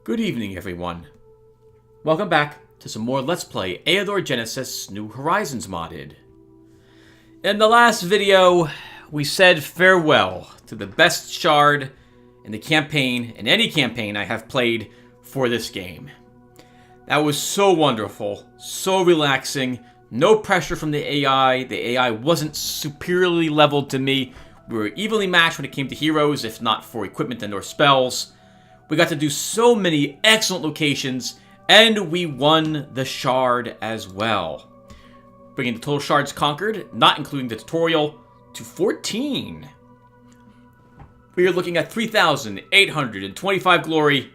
Good evening, everyone. Welcome back to some more Let's Play Eador Genesis New Horizons modded. In the last video, we said farewell to the best shard in the campaign, in any campaign I have played for this game. That was so wonderful, so relaxing, no pressure from the AI. The AI wasn't superiorly leveled to me. We were evenly matched when it came to heroes, if not for equipment and or spells. We got to do so many excellent locations, and we won the shard as well. Bringing the total shards conquered, not including the tutorial, to 14. We are looking at 3,825 glory,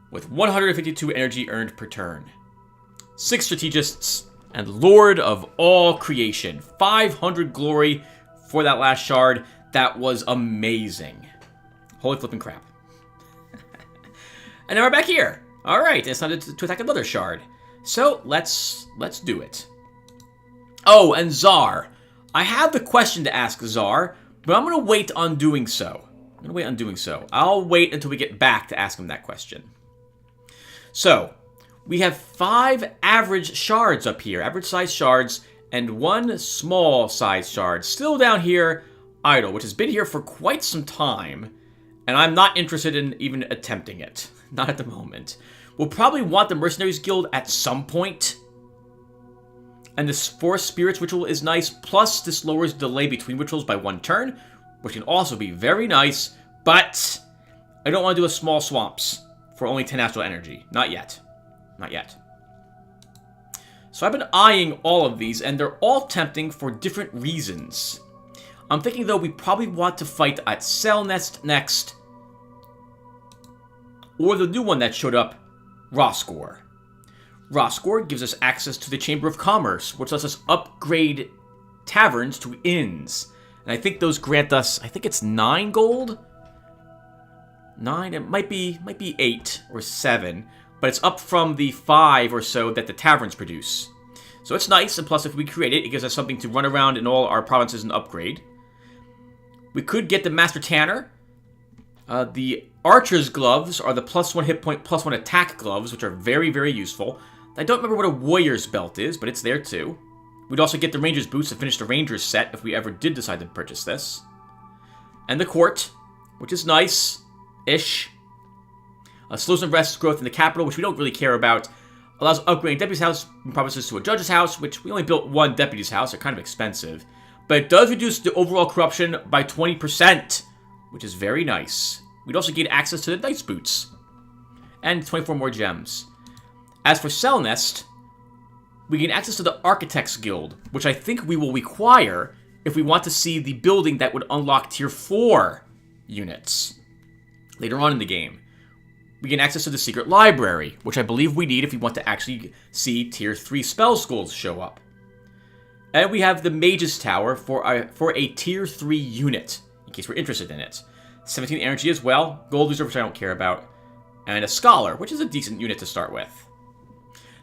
with 152 energy earned per turn. 6 strategists, and Lord of all creation. 500 glory for that last shard. That was amazing. Holy flipping crap. And now we're back here. Alright, it's time to attack another shard. So, let's do it. Oh, and Czar. I have the question to ask Czar, but I'm going to wait on doing so. I'll wait until we get back to ask him that question. So, we have 5 average shards up here. Average size shards, and 1 small size shard. Still down here, idle, which has been here for quite some time. And I'm not interested in even attempting it. Not at the moment. We'll probably want the Mercenaries Guild at some point. And this Forest Spirits ritual is nice. Plus, this lowers delay between rituals by 1 turn, which can also be very nice. But I don't want to do a small swamps for only 10 astral energy. Not yet. Not yet. So I've been eyeing all of these, and they're all tempting for different reasons. I'm thinking, though, we probably want to fight at Cell Nest next. Or the new one that showed up, Roskor. Roskor gives us access to the Chamber of Commerce, which lets us upgrade taverns to inns. And I think those grant us, I think it's 9 gold? 9? It might be 8 or 7. But it's up from the 5 or so that the taverns produce. So it's nice, and plus if we create it, it gives us something to run around in all our provinces and upgrade. We could get the Master Tanner. The Archer's Gloves are the +1 hit point, +1 attack gloves, which are very, very useful. I don't remember what a Warrior's Belt is, but it's there too. We'd also get the Ranger's Boots to finish the Ranger's set if we ever did decide to purchase this. And the Court, which is nice-ish. Slows and rests growth in the capital, which we don't really care about. Allows upgrading Deputy's House from provinces to a Judge's House, which we only built 1 Deputy's House. They're kind of expensive. But it does reduce the overall corruption by 20%, which is very nice. We'd also gain access to the Knight's Boots. And 24 more gems. As for Cell Nest, we gain access to the Architects Guild, which I think we will require if we want to see the building that would unlock Tier 4 units later on in the game. We gain access to the Secret Library, which I believe we need if we want to actually see Tier 3 spell schools show up. And we have the Mage's Tower for a Tier 3 unit, in case we're interested in it. 17 energy as well, Gold Reserve, which I don't care about, and a Scholar, which is a decent unit to start with.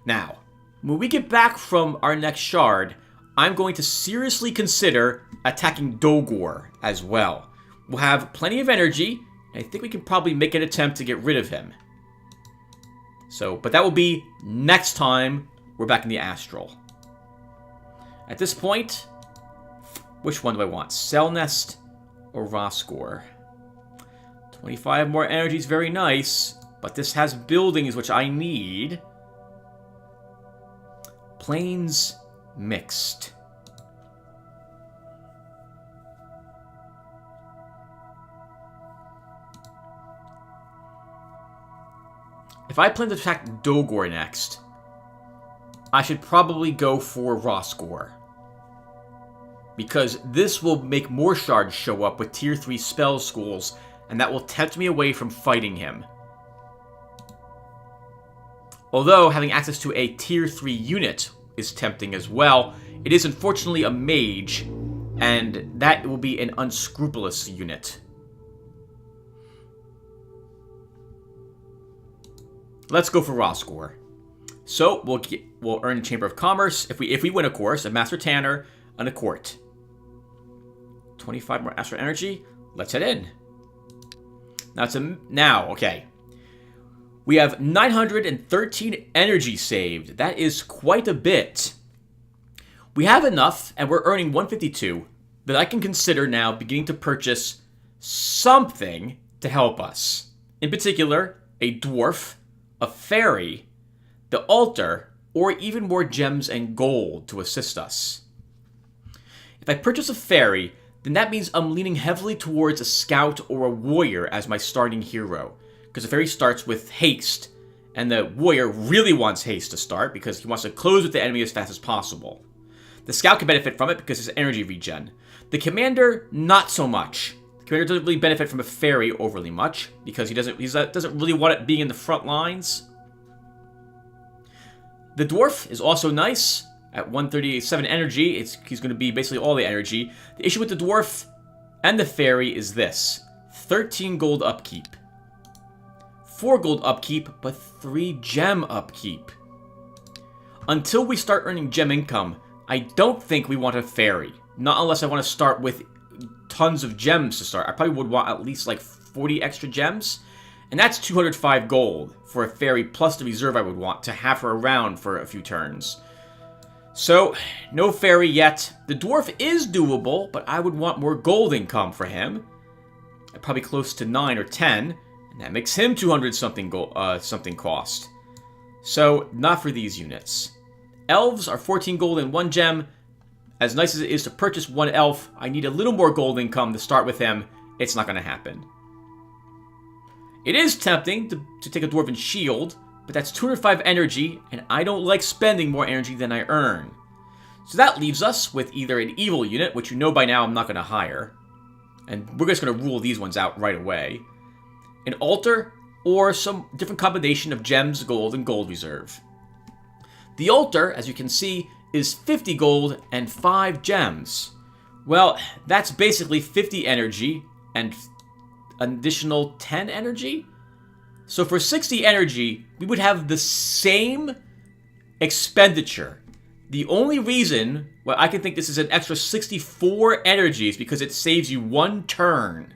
Now, when we get back from our next shard, I'm going to seriously consider attacking Dogor as well. We'll have plenty of energy, and I think we can probably make an attempt to get rid of him. So, but that will be next time we're back in the Astral. At this point, which one do I want? Cell Nest or Roskor? 25 more energy is very nice, but this has buildings which I need. Plains mixed. If I plan to attack Dogor next, I should probably go for Roskor. Because this will make more shards show up with Tier 3 spell schools, and that will tempt me away from fighting him. Although having access to a Tier 3 unit is tempting as well, it is unfortunately a mage, and that will be an unscrupulous unit. Let's go for Roskor. So we'll earn a Chamber of Commerce if we win, of course, a Master Tanner and a Court. 25 more astral energy. Let's head in. Okay. We have 913 energy saved. That is quite a bit. We have enough, and we're earning 152, that I can consider now beginning to purchase something to help us. In particular, a dwarf, a fairy, the altar, or even more gems and gold to assist us. If I purchase a fairy, then that means I'm leaning heavily towards a scout or a warrior as my starting hero, because the fairy starts with haste, and the warrior really wants haste to start because he wants to close with the enemy as fast as possible. The scout can benefit from it because it's energy regen. The commander, not so much. The commander doesn't really benefit from a fairy overly much because he doesn't really want it being in the front lines. The dwarf is also nice. At 137 energy, he's going to be basically all the energy. The issue with the dwarf and the fairy is this. 13 gold upkeep. 4 gold upkeep, but 3 gem upkeep. Until we start earning gem income, I don't think we want a fairy. Not unless I want to start with tons of gems to start. I probably would want at least like 40 extra gems. And that's 205 gold for a fairy plus the reserve I would want to have her around for a few turns. So, no fairy yet. The dwarf is doable, but I would want more gold income for him. Probably close to 9 or 10. And that makes him 200 something cost. So, not for these units. Elves are 14 gold and 1 gem. As nice as it is to purchase 1 elf, I need a little more gold income to start with him. It's not going to happen. It is tempting to take a dwarven shield, but that's 205 energy, and I don't like spending more energy than I earn. So that leaves us with either an evil unit, which you know by now I'm not going to hire, and we're just going to rule these ones out right away, an altar, or some different combination of gems, gold, and gold reserve. The altar, as you can see, is 50 gold and 5 gems. Well, that's basically 50 energy and an additional 10 energy? So for 60 energy, we would have the same expenditure. The only reason why I can think this is an extra 64 energy is because it saves you 1 turn,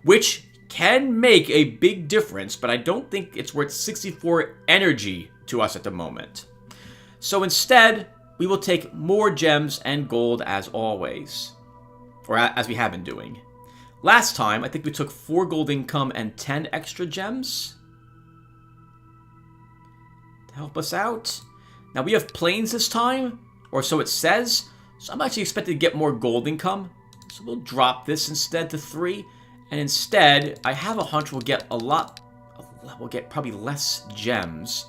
which can make a big difference, but I don't think it's worth 64 energy to us at the moment. So instead, we will take more gems and gold as always, or as we have been doing. Last time, I think we took 4 gold income and 10 extra gems to help us out. Now, we have planes this time, or so it says, so I'm actually expected to get more gold income. So we'll drop this instead to 3, and instead, I have a hunch we'll get we'll get probably less gems.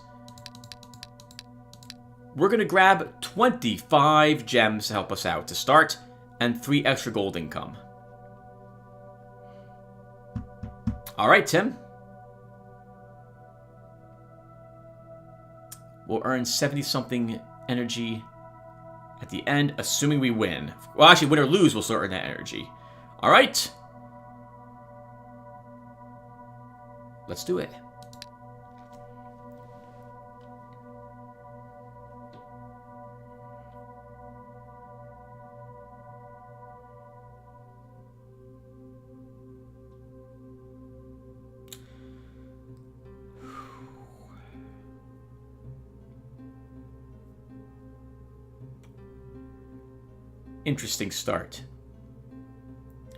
We're going to grab 25 gems to help us out to start, and 3 extra gold income. Alright, Tim. We'll earn 70-something energy at the end, assuming we win. Well, actually, win or lose, we'll still earn that energy. Alright. Let's do it. Interesting start.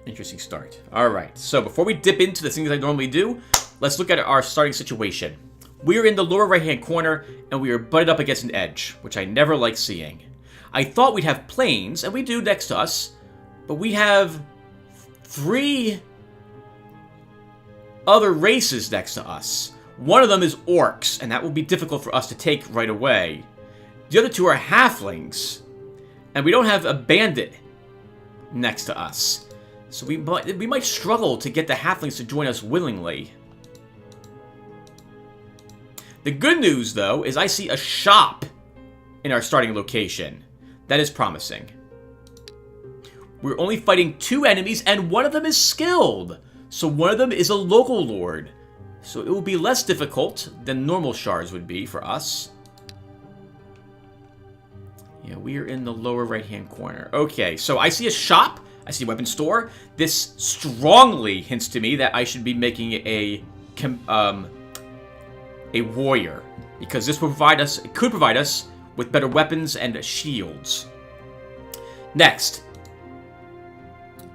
Interesting start. Alright, so before we dip into the things I normally do, let's look at our starting situation. We are in the lower right-hand corner, and we are butted up against an edge, which I never like seeing. I thought we'd have planes, and we do next to us, but we have 3 other races next to us. One of them is orcs, and that will be difficult for us to take right away. The other 2 are halflings. And we don't have a bandit next to us. So we might struggle to get the halflings to join us willingly. The good news, though, is I see a shop in our starting location. That is promising. We're only fighting 2 enemies, and one of them is skilled. So one of them is a local lord. So it will be less difficult than normal shards would be for us. Yeah, we are in the lower right-hand corner. Okay, so I see a shop. I see a weapon store. This strongly hints to me that I should be making a a warrior, because this will provide us, it could provide us with better weapons and shields. Next,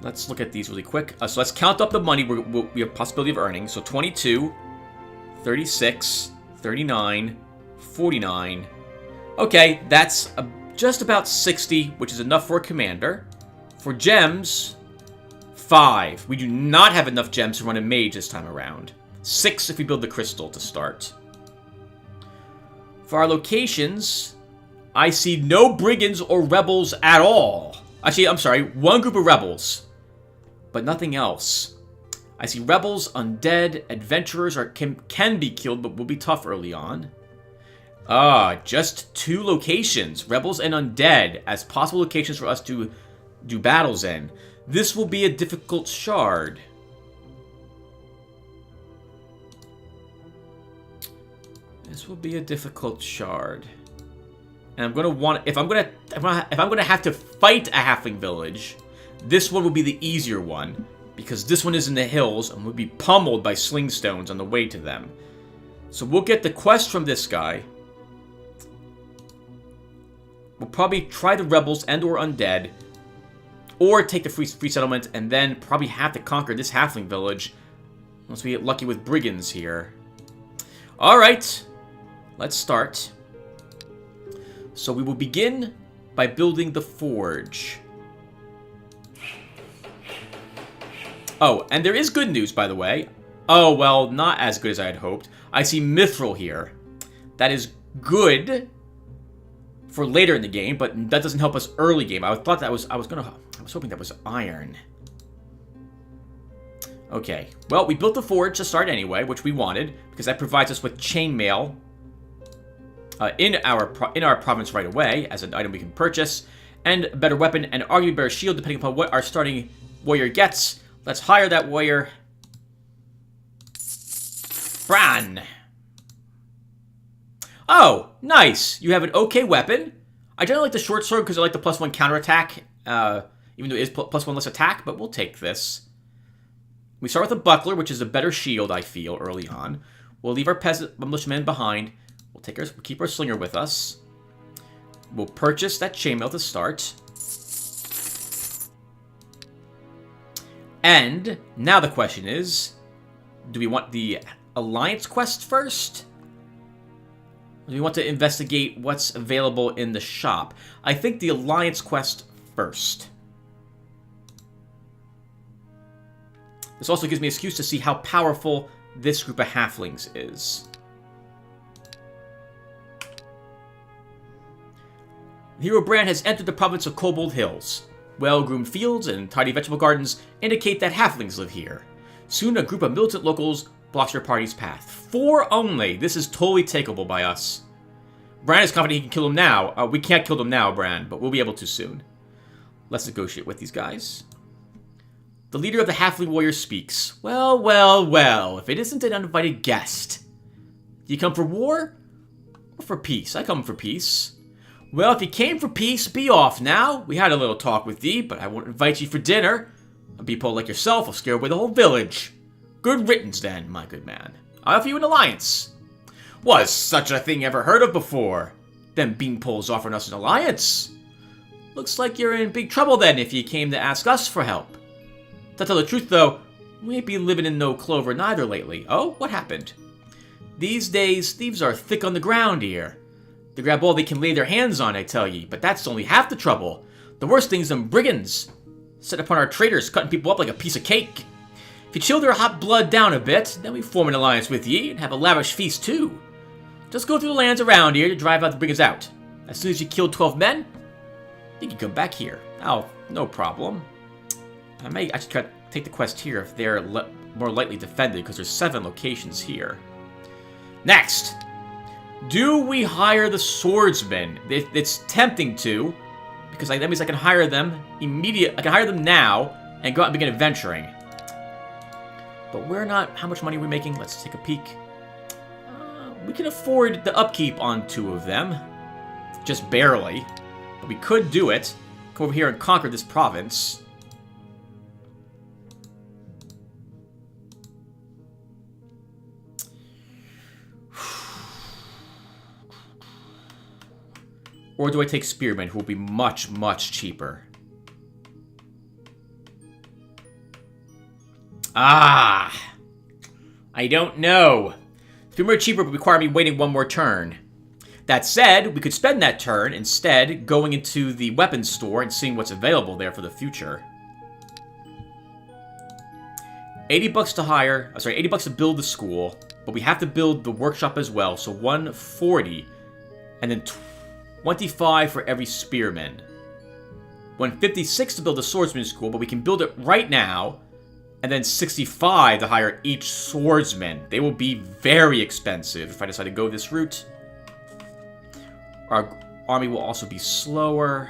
let's look at these really quick. So let's count up the money we have possibility of earning. So 22, 36, 39, 49. Okay, that's just about 60, which is enough for a commander. For gems, 5. We do not have enough gems to run a mage this time around. 6 if we build the crystal to start. For our locations, I see no brigands or rebels at all. Actually, I'm sorry, one group of rebels, but nothing else. I see rebels, undead, adventurers can be killed, but will be tough early on. Just 2 locations, rebels and undead, as possible locations for us to do battles in. This will be a difficult shard. This will be a difficult shard. And I'm gonna want, if I'm gonna have to fight a halfling village, this one will be the easier one, because this one is in the hills and will be pummeled by slingstones on the way to them. So we'll get the quest from this guy. We'll probably try the rebels and or undead, or take the free settlement, and then probably have to conquer this halfling village, unless we get lucky with brigands here. Alright, let's start. So we will begin by building the forge. Oh, and there is good news, by the way. Oh, well, not as good as I had hoped. I see mithril here. That is good for later in the game, but that doesn't help us early game. I was hoping that was iron. Okay, well, we built the forge to start anyway, which we wanted, because that provides us with chainmail in our province right away as an item we can purchase, and a better weapon and arguably a better shield depending upon what our starting warrior gets. Let's hire that warrior. Fran. Oh, nice. You have an okay weapon. I generally like the short sword because I like the +1 counterattack, even though it is +1 less attack, but we'll take this. We start with a buckler, which is a better shield, I feel, early on. We'll leave our peasant militiamen behind. We'll keep our slinger with us. We'll purchase that chainmail to start. And now the question is, do we want the alliance quest first? Or do we want to investigate what's available in the shop? I think the alliance quest first. This also gives me an excuse to see how powerful this group of halflings is. The hero brand has entered the province of Kobold Hills. Well-groomed fields and tidy vegetable gardens indicate that halflings live here. Soon a group of militant locals blocks your party's path. 4 only! This is totally takeable by us. Bran is confident he can kill him now. We can't kill them now, Bran, but we'll be able to soon. Let's negotiate with these guys. The leader of the halfling warriors speaks. Well, well, well, if it isn't an uninvited guest. Do you come for war? Or for peace? I come for peace. Well, if you came for peace, be off now. We had a little talk with thee, but I won't invite you for dinner. A people like yourself will scare away the whole village. Good riddance, then, my good man. I offer you an alliance. Was such a thing ever heard of before? Them beanpoles offering us an alliance? Looks like you're in big trouble, then, if you came to ask us for help. To tell the truth, though, we ain't been living in no clover neither lately. Oh, what happened? These days, thieves are thick on the ground here. They grab all they can lay their hands on, I tell ye, but that's only half the trouble. The worst thing's them brigands. Set upon our traitors, cutting people up like a piece of cake. If you chill their hot blood down a bit, then we form an alliance with ye, and have a lavish feast too. Just go through the lands around here to drive out the brigands out. As soon as you kill 12 men, you can come back here. Oh, no problem. I may actually try to take the quest here if they're more lightly defended, because there's 7 locations here. Next! Do we hire the swordsmen? It's tempting to, because that means I can hire them I can hire them now and go out and begin adventuring. But we're not. How much money are we making? Let's take a peek. We can afford the upkeep on 2 of them, just barely. But we could do it. Come over here and conquer this province. Or do I take spearmen, who will be much, much cheaper? I don't know. Spearmen are cheaper, but require me waiting one more turn. That said, we could spend that turn instead going into the weapons store and seeing what's available there for the future. 80 bucks to hire, 80 bucks to build the school, but we have to build the workshop as well, so 140, and then 25 for every spearman. 156 to build the swordsman school, but we can build it right now, and then 65 to hire each swordsman. They will be very expensive if I decide to go this route. Our army will also be slower.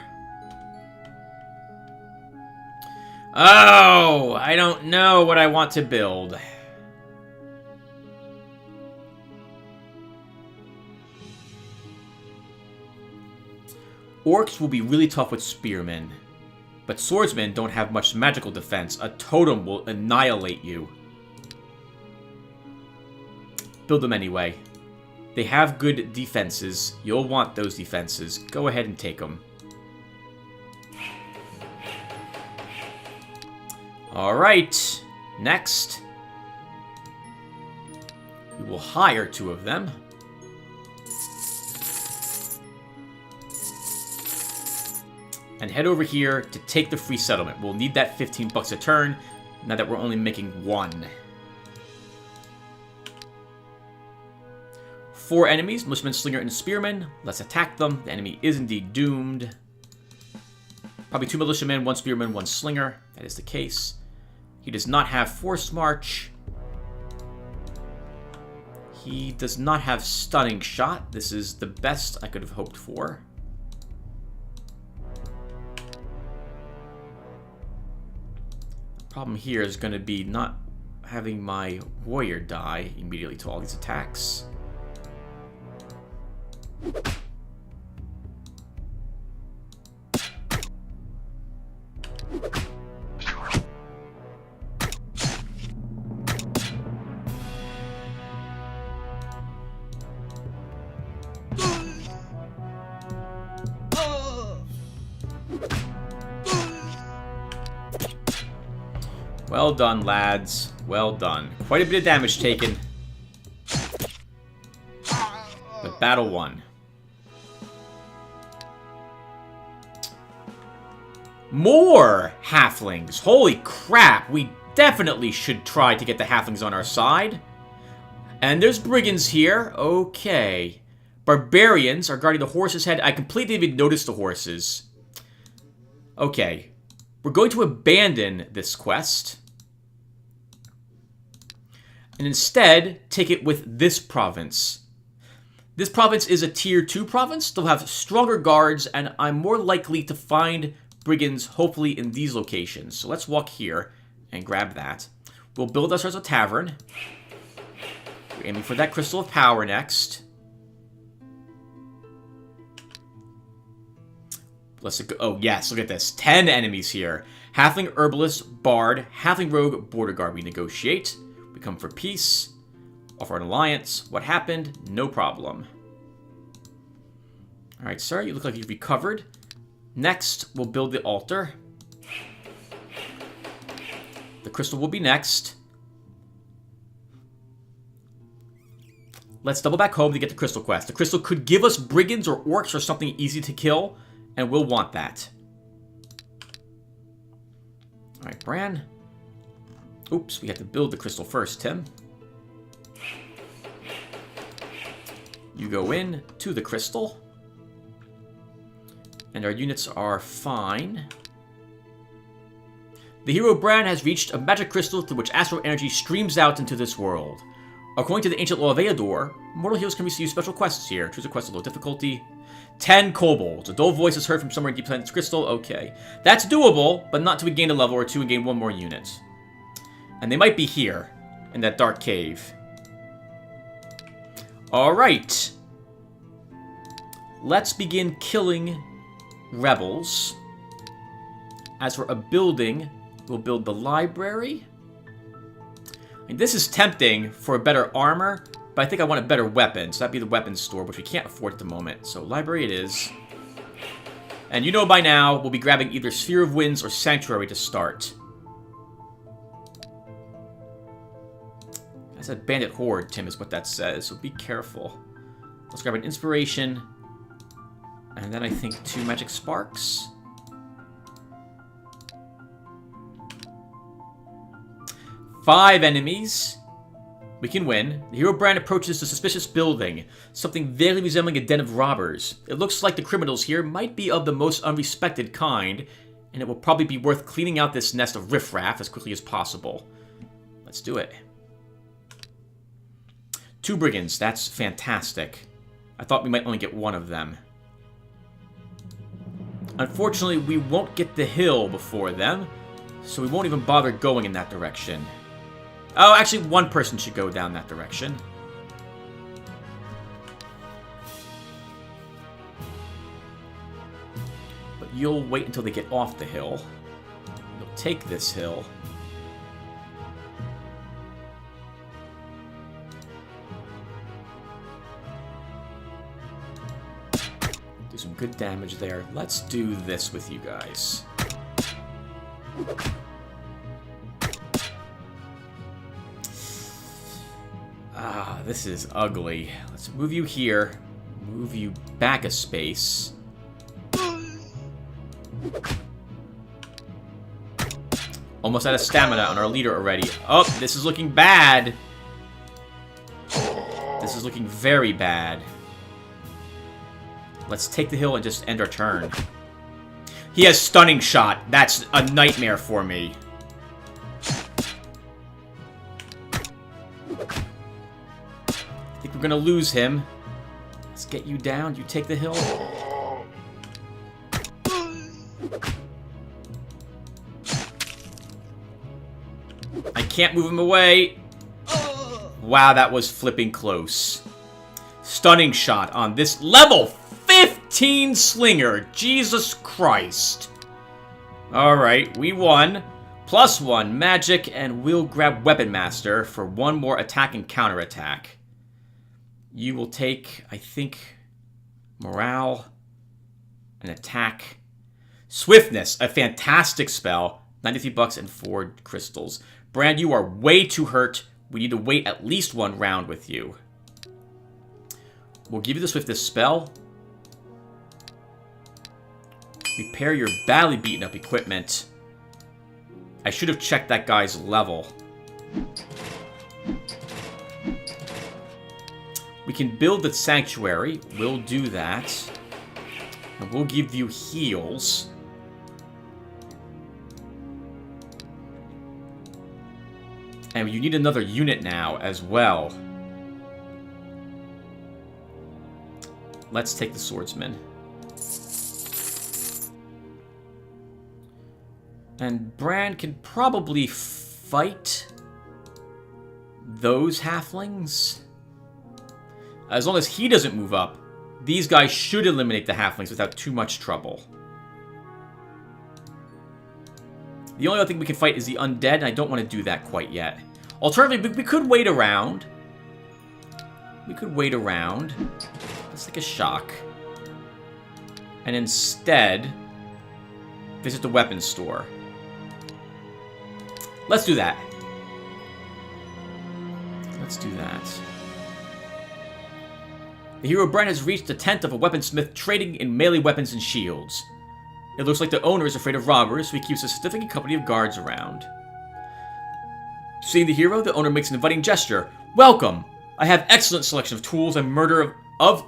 Oh, I don't know what I want to build. Orcs will be really tough with spearmen, but swordsmen don't have much magical defense. A totem will annihilate you. Build them anyway. They have good defenses. You'll want those defenses. Go ahead and take them. Alright, next. We will hire 2 of them. And head over here to take the free settlement. We'll need that 15 bucks a turn, now that we're only making 1. 4 enemies, militiaman, slinger, and spearman. Let's attack them. The enemy is indeed doomed. Probably 2 militiamen, 1 spearman, 1 slinger. That is the case. He does not have forced march. He does not have stunning shot. This is the best I could have hoped for. Problem here is going to be not having my warrior die immediately to all these attacks. Well done, lads. Well done. Quite a bit of damage taken. But battle won. More halflings! Holy crap! We definitely should try to get the halflings on our side. And there's brigands here. Okay. Barbarians are guarding the horse's head. I completely didn't even notice the horses. Okay. We're going to abandon this quest. And instead, take it with this province. This province is a tier 2 province. They'll have stronger guards, and I'm more likely to find brigands, hopefully, in these locations. So let's walk here and grab that. We'll build ourselves a tavern. We're aiming for that crystal of power next. Let's go. Oh, yes, look at this. 10 enemies here. Halfling herbalist, bard, halfling rogue, border guard. We negotiate. We come for peace. Offer an alliance. What happened? No problem. Alright, sir. You look like you've recovered. Next, we'll build the altar. The crystal will be next. Let's double back home to get the crystal quest. The crystal could give us brigands or orcs or something easy to kill, and we'll want that. Alright, Bran. Oops, we have to build the crystal first, Tim. You go in to the crystal. And our units are fine. The hero Bran has reached a magic crystal through which astral energy streams out into this world. According to the ancient law of Eador, mortal heroes can receive special quests here. Choose a quest of low difficulty. 10 kobolds. A dull voice is heard from somewhere deep inside this crystal. Okay. That's doable, but not till we gain a level or 2 and gain 1 more unit. And they might be here, in that dark cave. Alright. Let's begin killing rebels. As for a building, we'll build the library. And this is tempting for a better armor, but I think I want a better weapon, so that'd be the weapons store, which we can't afford at the moment. So library it is. And you know by now, we'll be grabbing either Sphere of Winds or Sanctuary to start. I said Bandit Horde, Tim, is what that says, so be careful. Let's grab an Inspiration. And then I think 2 Magic Sparks. 5 enemies. We can win. The hero brand approaches the suspicious building, something vaguely resembling a den of robbers. It looks like the criminals here might be of the most unrespected kind, and it will probably be worth cleaning out this nest of riffraff as quickly as possible. Let's do it. 2 brigands, that's fantastic. I thought we might only get 1 of them. Unfortunately, we won't get the hill before them, so we won't even bother going in that direction. Oh, actually, 1 person should go down that direction. But you'll wait until they get off the hill. You'll take this hill. Do some good damage there. Let's do this with you guys. Ah, this is ugly. Let's move you here. Move you back a space. Almost out of stamina on our leader already. Oh, this is looking bad. This is looking very bad. Let's take the hill and just end our turn. He has Stunning Shot. That's a nightmare for me. I think we're gonna lose him. Let's get you down. You take the hill. I can't move him away. Wow, that was flipping close. Stunning Shot on this level 15 Slinger. Jesus Christ. Alright, we won. +1 magic, and we'll grab Weapon Master for 1 more attack and counterattack. You will take, I think, morale, an attack. Swiftness, a fantastic spell. 93 bucks and 4 crystals. Brand, you are way too hurt. We need to wait at least 1 round with you. We'll give you the Swiftness spell. Repair your badly beaten up equipment. I should have checked that guy's level. We can build the Sanctuary. We'll do that. And we'll give you heals. And you need another unit now as well. Let's take the Swordsman. And Bran can probably fight those halflings. As long as he doesn't move up, these guys should eliminate the halflings without too much trouble. The only other thing we can fight is the undead, and I don't want to do that quite yet. Alternatively, we could wait around. We could wait around. Let's take a shock. And instead, visit the weapons store. Let's do that. Let's do that. The hero Brent has reached the tent of a weaponsmith trading in melee weapons and shields. It looks like the owner is afraid of robbers, so he keeps a significant company of guards around. Seeing the hero, the owner makes an inviting gesture. Welcome! I have excellent selection of tools and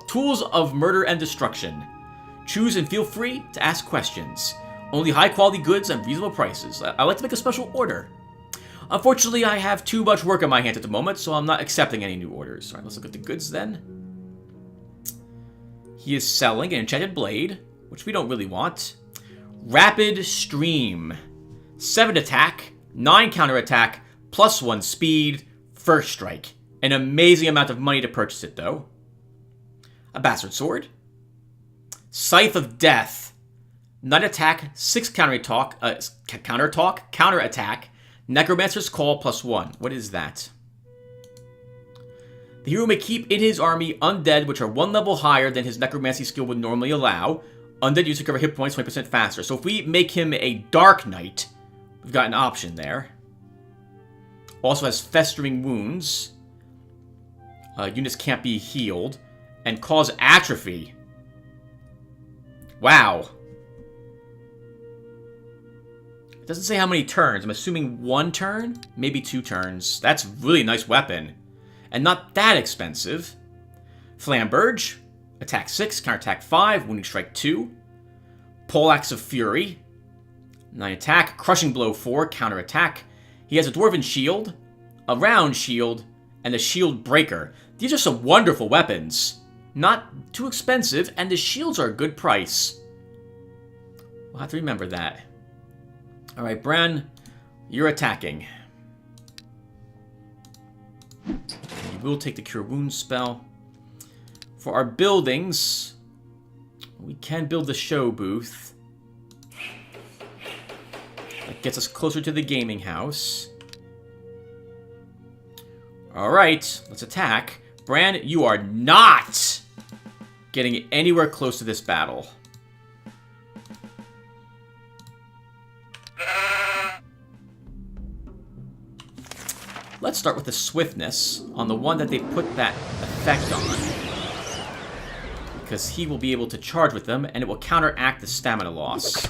tools of murder and destruction. Choose and feel free to ask questions. Only high quality goods and reasonable prices. I'd like to make a special order. Unfortunately, I have too much work on my hands at the moment, so I'm not accepting any new orders. Alright, let's look at the goods then. He is selling an enchanted blade, which we don't really want. Rapid Stream. 7 attack, 9 counterattack, +1 speed, first strike. An amazing amount of money to purchase it, though. A Bastard Sword. Scythe of Death. 9 attack, 6 counterattack. Necromancer's Call +1. What is that? The hero may keep in his army undead which are 1 level higher than his necromancy skill would normally allow. Undead users recover hit points 20% faster. So if we make him a Dark Knight, we've got an option there. Also has Festering Wounds. Units can't be healed. And cause atrophy. Wow. It doesn't say how many turns. I'm assuming 1 turn? Maybe 2 turns. That's a really nice weapon. And not that expensive. Flamberge. Attack 6, counterattack 5, wounding strike 2. Poleaxe of Fury. 9 attack, crushing blow 4, counterattack. He has a dwarven shield, a round shield, and a shield breaker. These are some wonderful weapons. Not too expensive, and the shields are a good price. We'll have to remember that. Alright, Bran, you're attacking. You will take the Cure Wounds spell. For our buildings, we can build the show booth. That gets us closer to the gaming house. Alright, let's attack. Bran, you are not getting anywhere close to this battle. Let's start with the swiftness on the one that they put that effect on. Because he will be able to charge with them, and it will counteract the stamina loss.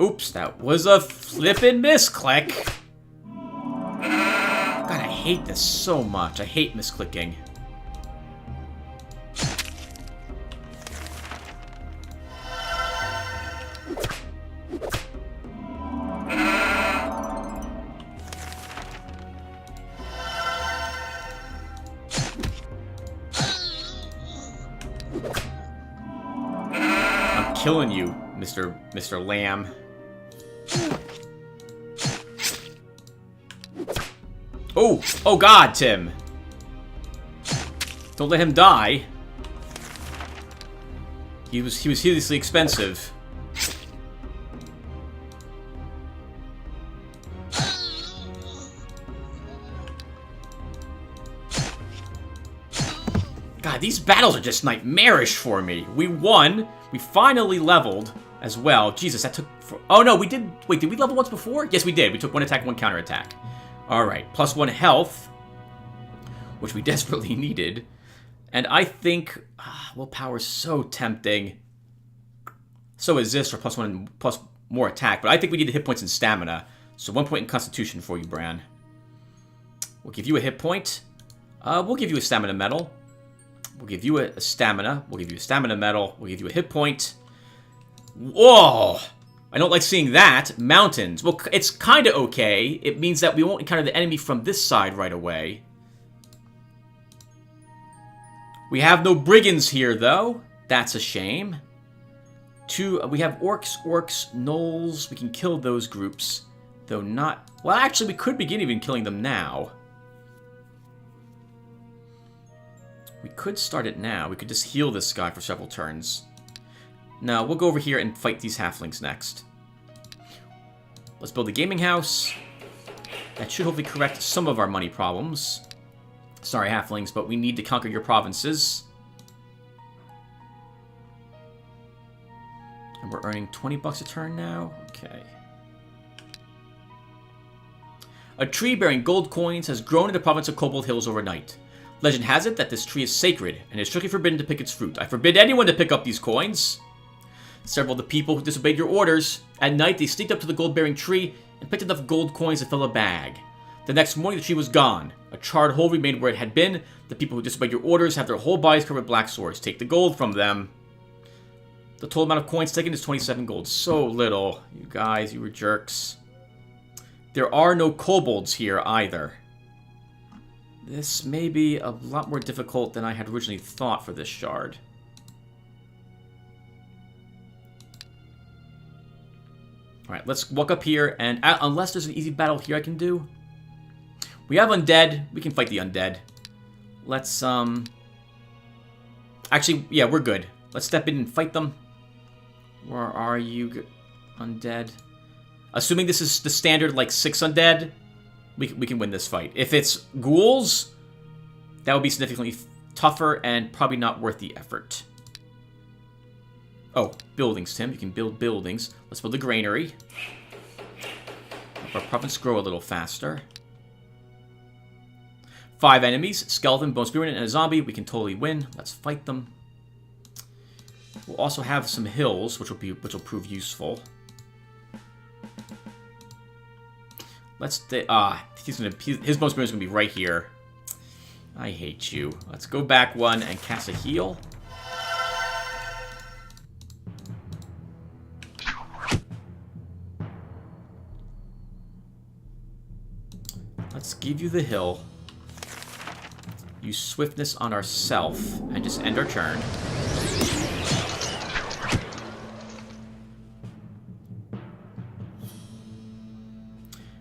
Oops, that was a flippin' misclick. God, I hate this so much. I hate misclicking. I'm killing you, Mr. Lamb. Oh God, Tim. Don't let him die. He was hideously expensive. God, these battles are just nightmarish for me. We won. We finally leveled as well. Jesus, that took... Oh, no, we did... Wait, did we level once before? Yes, we did. We took 1 attack, 1 counterattack. Alright, plus 1 health, which we desperately needed. And I think... willpower's so tempting. So is this for plus 1 plus more attack. But I think we need the hit points and stamina. So 1 point in Constitution for you, Bran. We'll give you a hit point. We'll give you a stamina medal. We'll give you a stamina. We'll give you a stamina medal. We'll give you a hit point. Whoa! I don't like seeing that. Mountains. Well, it's kind of okay. It means that we won't encounter the enemy from this side right away. We have no brigands here, though. That's a shame. We have orcs, gnolls. We can kill those groups. Though not... Well, actually, we could begin even killing them now. We could start it now. We could just heal this guy for several turns. No, we'll go over here and fight these halflings next. Let's build a gaming house. That should hopefully correct some of our money problems. Sorry, halflings, but we need to conquer your provinces. And we're earning 20 bucks a turn now? Okay. A tree bearing gold coins has grown in the province of Cobalt Hills overnight. Legend has it that this tree is sacred, and is strictly forbidden to pick its fruit. I forbid anyone to pick up these coins. Several of the people who disobeyed your orders, at night they sneaked up to the gold-bearing tree and picked enough gold coins to fill a bag. The next morning the tree was gone. A charred hole remained where it had been. The people who disobeyed your orders have their whole bodies covered with black sores. Take the gold from them. The total amount of coins taken is 27 gold. So little. You guys, you were jerks. There are no kobolds here either. This may be a lot more difficult than I had originally thought for this shard. Alright, let's walk up here, and unless there's an easy battle here I can do. We have undead. We can fight the undead. Let's, Actually, yeah, we're good. Let's step in and fight them. Where are you, undead? Assuming this is the standard, like, 6 undead. we can win this fight. If it's ghouls, that would be significantly tougher and probably not worth the effort. Oh, buildings, Tim. You can build buildings. Let's build a granary. Help our province grow a little faster. 5 enemies. Skeleton, bone spearman, and a zombie. We can totally win. Let's fight them. We'll also have some hills, which will prove useful. Let's his bone spearman is gonna be right here. I hate you. Let's go back one and cast a heal. Let's give you the hill. Use swiftness on ourself and just end our turn.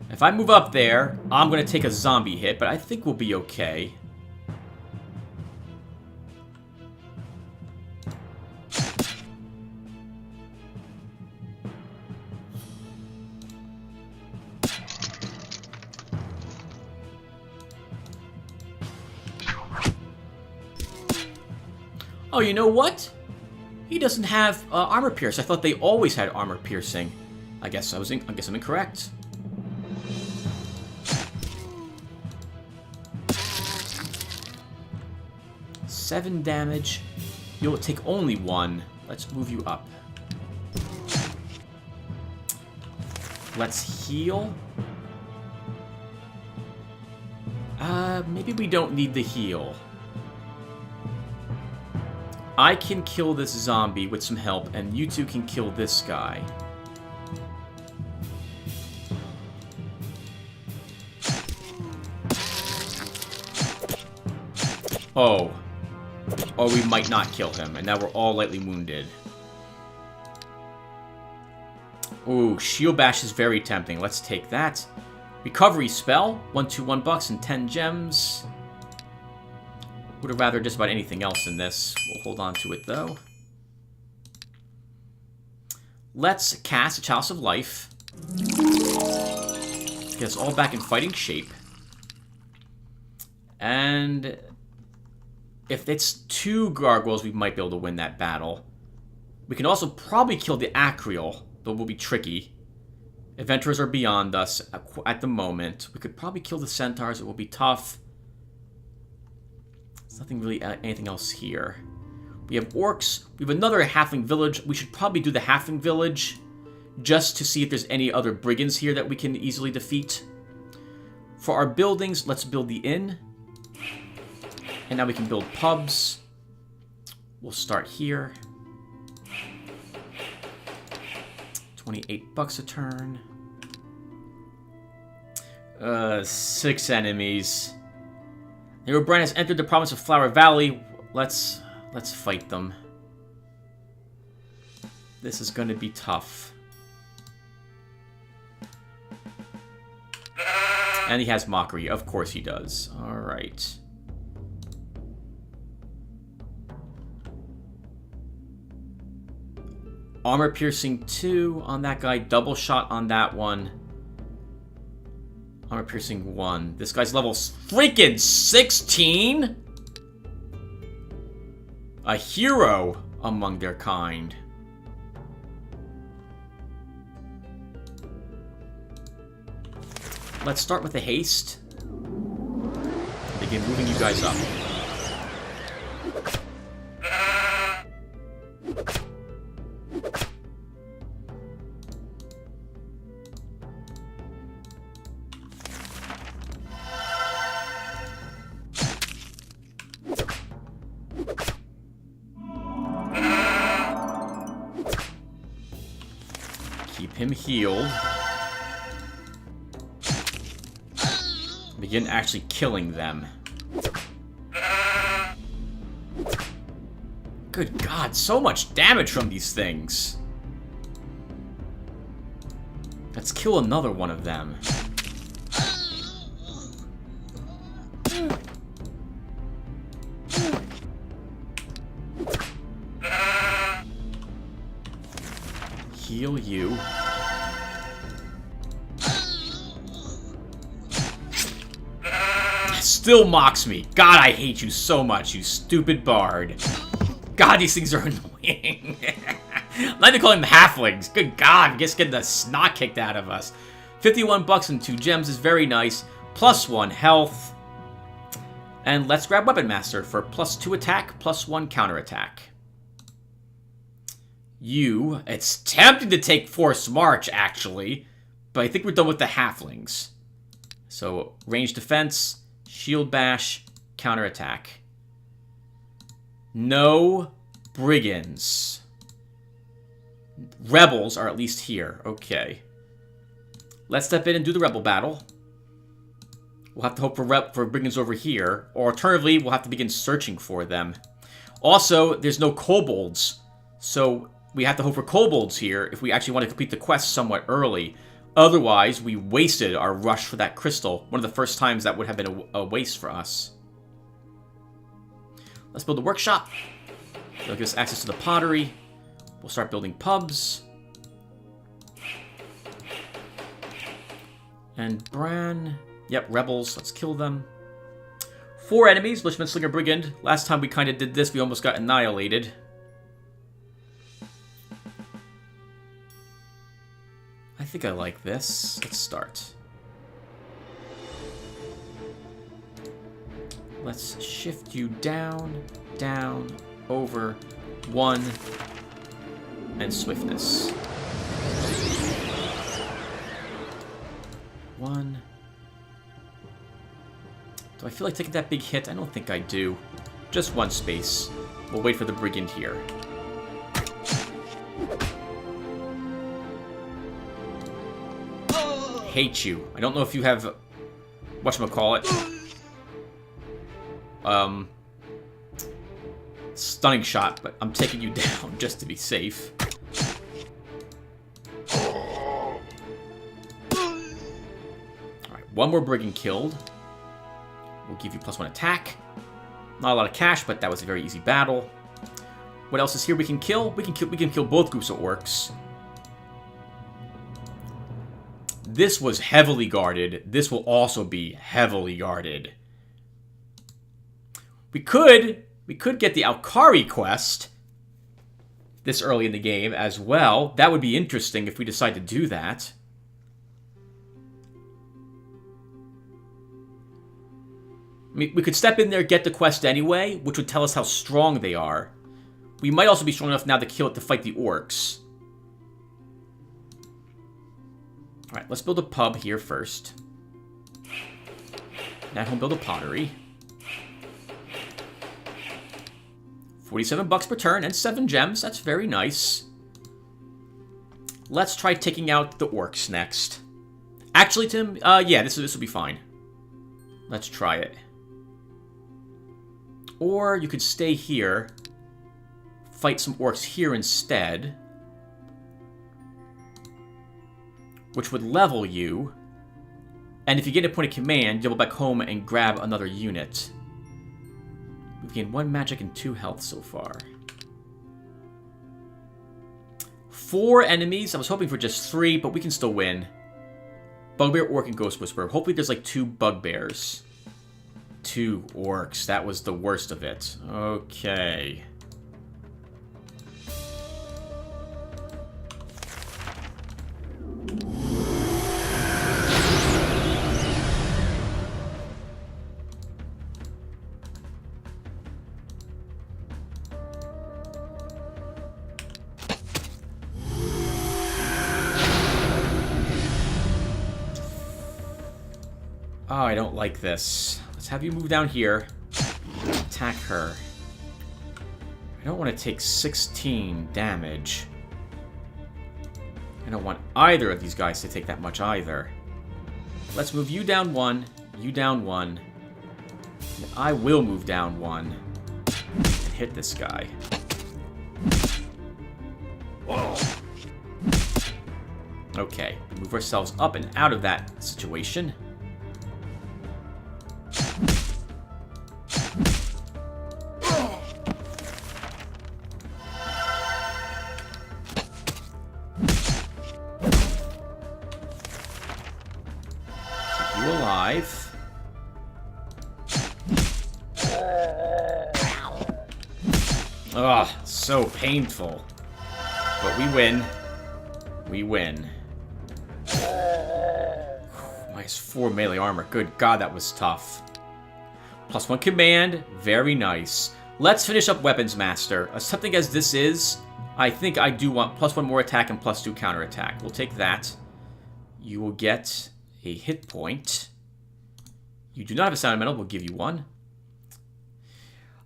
If I move up there, I'm going to take a zombie hit, but I think we'll be okay. Oh, you know what? He doesn't have armor pierce. I thought they always had armor piercing. I guess I'm incorrect. Seven damage. You'll take only 1. Let's move you up. Let's heal. Maybe we don't need the heal. I can kill this zombie with some help, and you two can kill this guy. Oh. Or we might not kill him, and now we're all lightly wounded. Ooh, Shield Bash is very tempting. Let's take that. Recovery spell. 121 bucks and 10 gems. Would have rather just about anything else in this. We'll hold on to it, though. Let's cast a Chalice of Life. Get us all back in fighting shape. And if it's 2 gargoyles, we might be able to win that battle. We can also probably kill the Acreal, though it will be tricky. Adventurers are beyond us at the moment. We could probably kill the Centaurs. It will be tough. There's nothing really anything else here. We have orcs. We have another halfling village. We should probably do the halfling village just to see if there's any other brigands here that we can easily defeat. For our buildings, let's build the inn. And now we can build pubs. We'll start here. 28 bucks a turn. 6 enemies. Herobrine has entered the province of Flower Valley. Let's fight them. This is going to be tough. And he has Mockery. Of course he does. Alright. Armor piercing 2 on that guy. Double shot on that one. Armor piercing 1. This guy's level freaking 16? A hero among their kind. Let's start with the haste. Begin moving you guys up. Him healed. Begin actually killing them. Good God, so much damage from these things. Let's kill another one of them. Heal you. still mocks me. God, I hate you so much, you stupid bard. God, these things are annoying. I'm not even calling them halflings. Good God, I'm just getting the snot kicked out of us. 51 bucks and 2 gems is very nice. +1 health. And let's grab Weapon Master for +2 attack, +1 counterattack. It's tempting to take Forced March, actually. But I think we're done with the halflings. So, range defense, shield bash, counterattack. No brigands. Rebels are at least here. Okay. Let's step in and do the rebel battle. We'll have to hope for brigands over here. Or alternatively, we'll have to begin searching for them. Also, there's no kobolds. So, we have to hope for kobolds here if we actually want to complete the quest somewhat early. Otherwise, we wasted our rush for that crystal. One of the first times that would have been a waste for us. Let's build a workshop. It'll give us access to the pottery. We'll start building pubs. And Bran. Yep, rebels. Let's kill them. 4 enemies. Bushman, Slinger, Brigand. Last time we kind of did this, we almost got annihilated. I think I like this. Let's start. Let's shift you down, down, over, 1, and swiftness. 1. Do I feel like taking that big hit? I don't think I do. Just 1 space. We'll wait for the brigand here. Hate you. I don't know if you have whatchamacallit. Stunning shot, but I'm taking you down just to be safe. Alright, 1 more brigand killed. We'll give you +1 attack. Not a lot of cash, but that was a very easy battle. What else is here we can kill? We can kill both groups of orcs. This was heavily guarded. This will also be heavily guarded. We could get the Alkari quest this early in the game as well. That would be interesting if we decide to do that. I mean, we could step in there, get the quest anyway, which would tell us how strong they are. We might also be strong enough now to fight the orcs. Alright, let's build a pub here first. At home, build a pottery. 47 bucks per turn and 7 gems. That's very nice. Let's try taking out the orcs next. Actually, Tim, yeah, this will be fine. Let's try it. Or you could stay here, fight some orcs here instead, which would level you. And if you get a point of command, double back home and grab another unit. We've gained 1 magic and 2 health so far. 4 enemies. I was hoping for just 3, but we can still win. Bugbear, Orc, and Ghost Whisperer. Hopefully there's like 2 bugbears. 2 orcs. That was the worst of it. Okay. Oh, I don't like this. Let's have you move down here. Attack her. I don't want to take 16 damage. I don't want either of these guys to take that much either. Let's move you down 1, you down 1. And I will move down 1 and hit this guy. Okay, move ourselves up and out of that situation. painful. But we win. We win. -4 melee armor. Good God, that was tough. +1 command. Very nice. Let's finish up Weapons Master. As something as this is, I think I do want +1 more attack and +2 counterattack. We'll take that. You will get a hit point. You do not have a sound elemental. We'll give you one.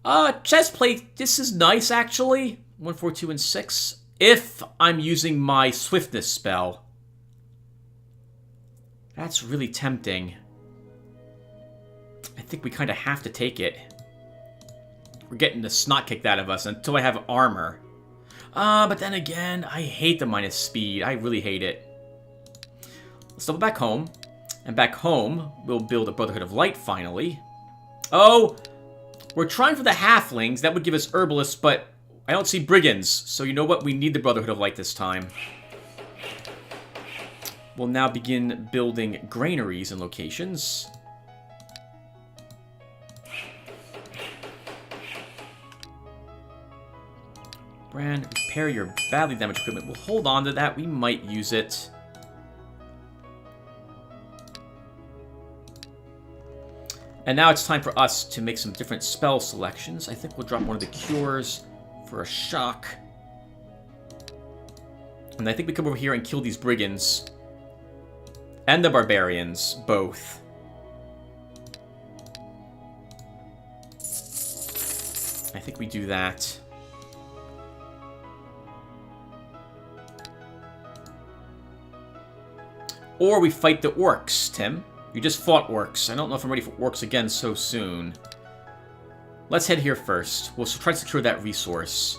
Chestplate. This is nice, actually. 1, 4, 2, and 6. If I'm using my Swiftness spell. That's really tempting. I think we kind of have to take it. We're getting the snot kicked out of us until I have armor. But then again, I hate the minus speed. I really hate it. Let's double back home. And back home, we'll build a Brotherhood of Light, finally. Oh, we're trying for the Halflings. That would give us Herbalists, but I don't see Brigands. So you know what? We need the Brotherhood of Light this time. We'll now begin building granaries and locations. Brand, repair your badly damaged equipment. We'll hold on to that. We might use it. And now it's time for us to make some different spell selections. I think we'll drop one of the cures for a shock. And I think we come over here and kill these brigands. And the barbarians, both. I think we do that. Or we fight the orcs, Tim. You just fought orcs. I don't know if I'm ready for orcs again so soon. Let's head here first. We'll try to secure that resource.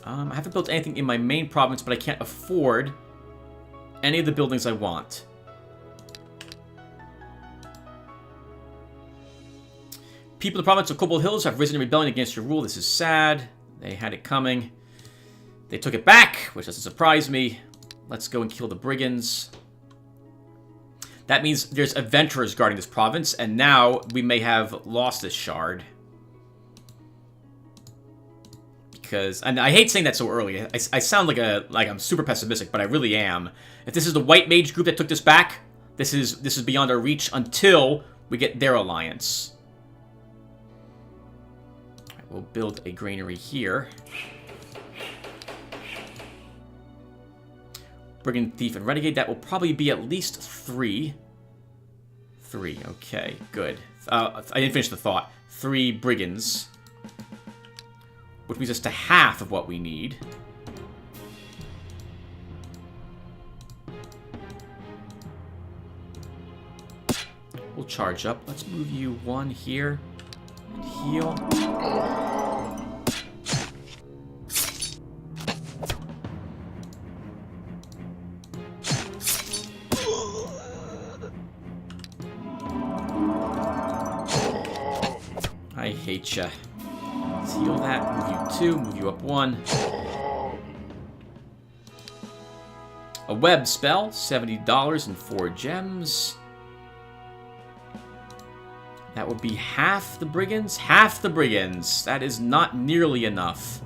I haven't built anything in my main province, but I can't afford any of the buildings I want. People in the province of Cobalt Hills have risen in rebellion against your rule. This is sad. They had it coming. They took it back, which doesn't surprise me. Let's go and kill the brigands. That means there's adventurers guarding this province, and now we may have lost this shard. Because, and I hate saying that so early. I sound like I'm super pessimistic, but I really am. If this is the white mage group that took this back, this is beyond our reach until we get their alliance. All right, we'll build a granary here. Brigand, Thief, and Renegade. That will probably be at least 3. 3, okay, good. I didn't finish the thought. 3 brigands. Which brings us to half of what we need. We'll charge up. Let's move you 1 here. And heal. I hate ya. Let's heal that. Move you 2. Move you up 1. A web spell. $70 and 4 gems. That would be half the brigands. Half the brigands. That is not nearly enough.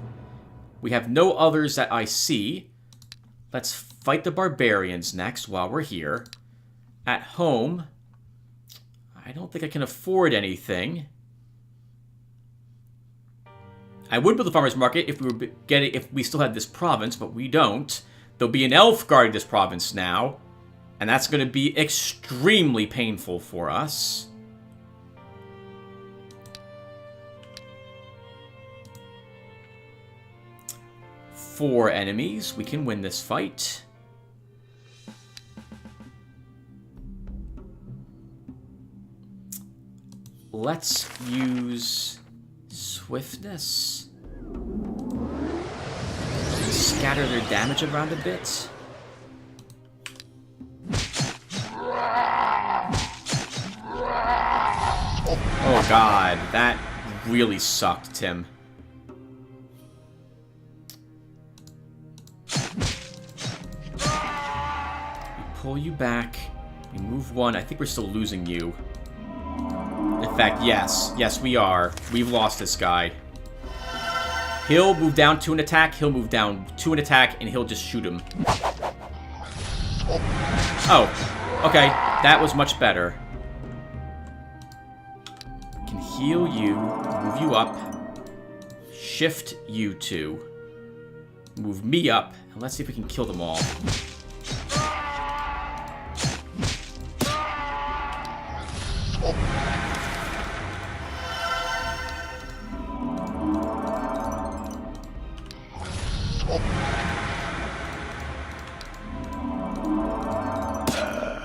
We have no others that I see. Let's fight the barbarians next while we're here. At home, I don't think I can afford anything. I would build a farmer's market if we still had this province, but we don't. There'll be an elf guarding this province now, and that's going to be extremely painful for us. Four enemies. We can win this fight. Let's use swiftness. Scatter their damage around a bit. Oh god, that really sucked, Tim. We pull you back. We move 1. I think we're still losing you. If fact, yes. Yes, we are. We've lost this guy. He'll move down 2 an attack, he'll move down 2 an attack, and he'll just shoot him. Oh, okay. That was much better. Can heal you, move you up, shift you 2, move me up, and let's see if we can kill them all.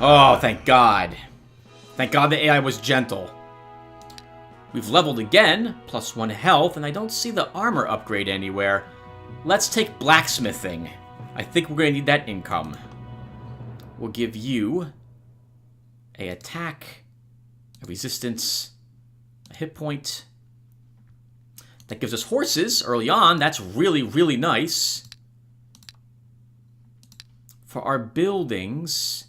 Oh, thank God. Thank God the AI was gentle. We've leveled again, +1 health, and I don't see the armor upgrade anywhere. Let's take blacksmithing. I think we're going to need that income. We'll give you a attack, a resistance, a hit point. That gives us horses early on. That's really, really nice. For our buildings,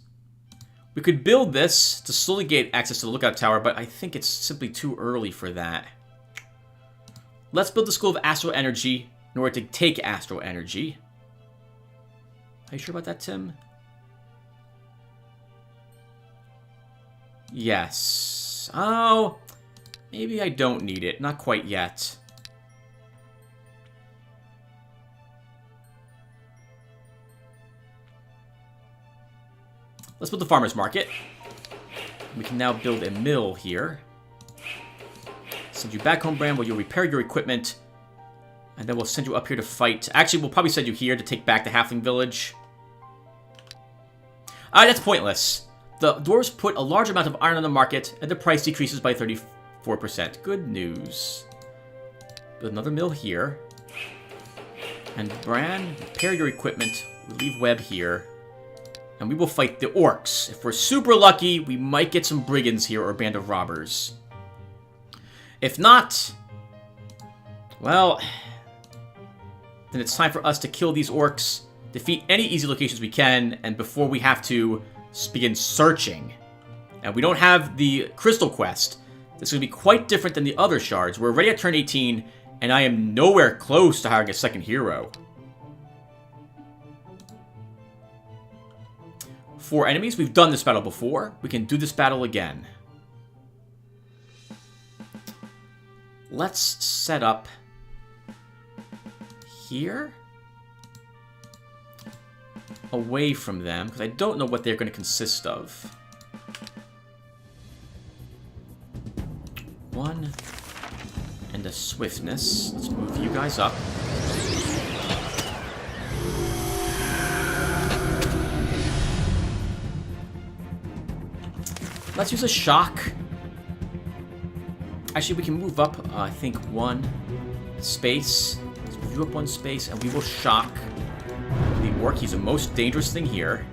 we could build this to slowly gain access to the lookout tower, but I think it's simply too early for that. Let's build the School of Astral Energy in order to take Astral Energy. Are you sure about that, Tim? Yes. Oh, maybe I don't need it. Not quite yet. Let's build the farmer's market. We can now build a mill here. Send you back home, Bran, where you'll repair your equipment. And then we'll send you up here to fight. Actually, we'll probably send you here to take back the Halfling village. That's pointless. The dwarves put a large amount of iron on the market, and the price decreases by 34%. Good news. Build another mill here. And Bran, repair your equipment. We'll leave Webb here. And we will fight the orcs. If we're super lucky, we might get some brigands here or a band of robbers. If not, well, then it's time for us to kill these orcs, defeat any easy locations we can, and before we have to begin searching. And we don't have the crystal quest. This is going to be quite different than the other shards. We're already at turn 18, and I am nowhere close to hiring a second hero. 4 enemies. We've done this battle before. We can do this battle again. Let's set up here. Away from them, because I don't know what they're going to consist of. 1. And a swiftness. Let's move you guys up. Let's use a shock. Actually, we can move up, I think, 1 space. Let's move you up 1 space, and we will shock the orc. He's the most dangerous thing here.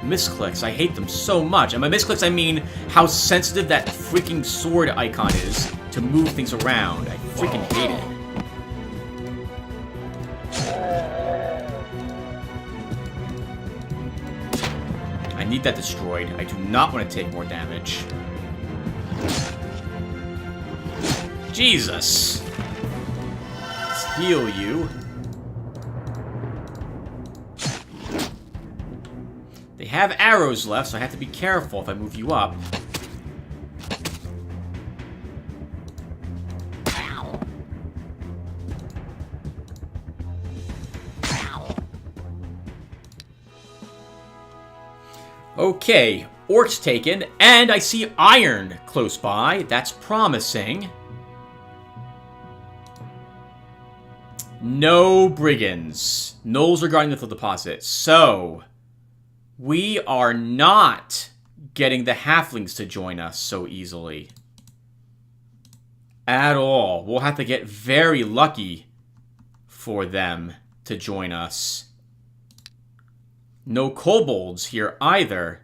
Misclicks. I hate them so much. And by misclicks, I mean how sensitive that freaking sword icon is to move things around. I freaking hate it. I need that destroyed. I do not want to take more damage. Jesus. Let's heal you. They have arrows left, so I have to be careful if I move you up. Okay, orcs taken, and I see iron close by. That's promising. No brigands. Gnolls are guarding the little deposit. So we are not getting the halflings to join us so easily. At all. We'll have to get very lucky for them to join us. No kobolds here either.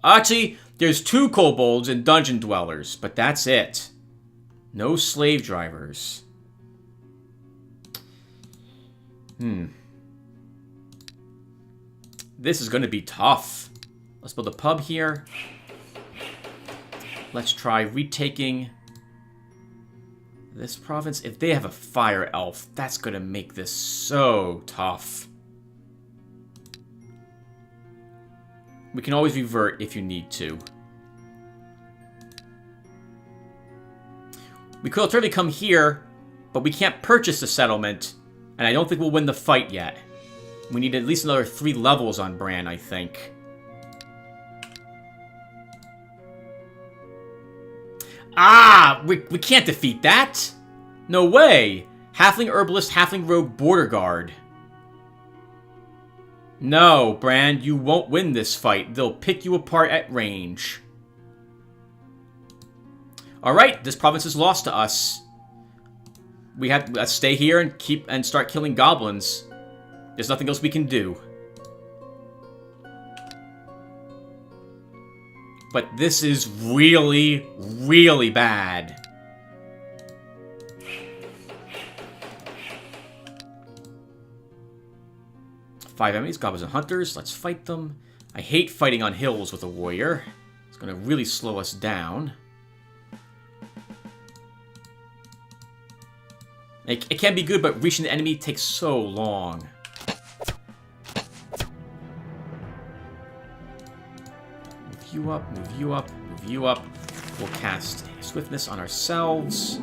Actually, there's 2 kobolds and dungeon dwellers, but that's it. No slave drivers. This is going to be tough. Let's build a pub here. Let's try retaking this province. If they have a fire elf, that's going to make this so tough. We can always revert if you need to. We could alternatively come here, but we can't purchase the settlement, and I don't think we'll win the fight yet. We need at least another 3 levels on Bran, I think. Ah! We can't defeat that! No way! Halfling Herbalist, Halfling Rogue, Border Guard. No, Bran, you won't win this fight. They'll pick you apart at range. Alright, this province is lost to us. We have to stay here and start killing goblins. There's nothing else we can do. But this is really, really bad. Five enemies, goblins and hunters. Let's fight them. I hate fighting on hills with a warrior. It's going to really slow us down. It can be good, but reaching the enemy takes so long. Move you up, move you up, move you up. We'll cast Swiftness on ourselves.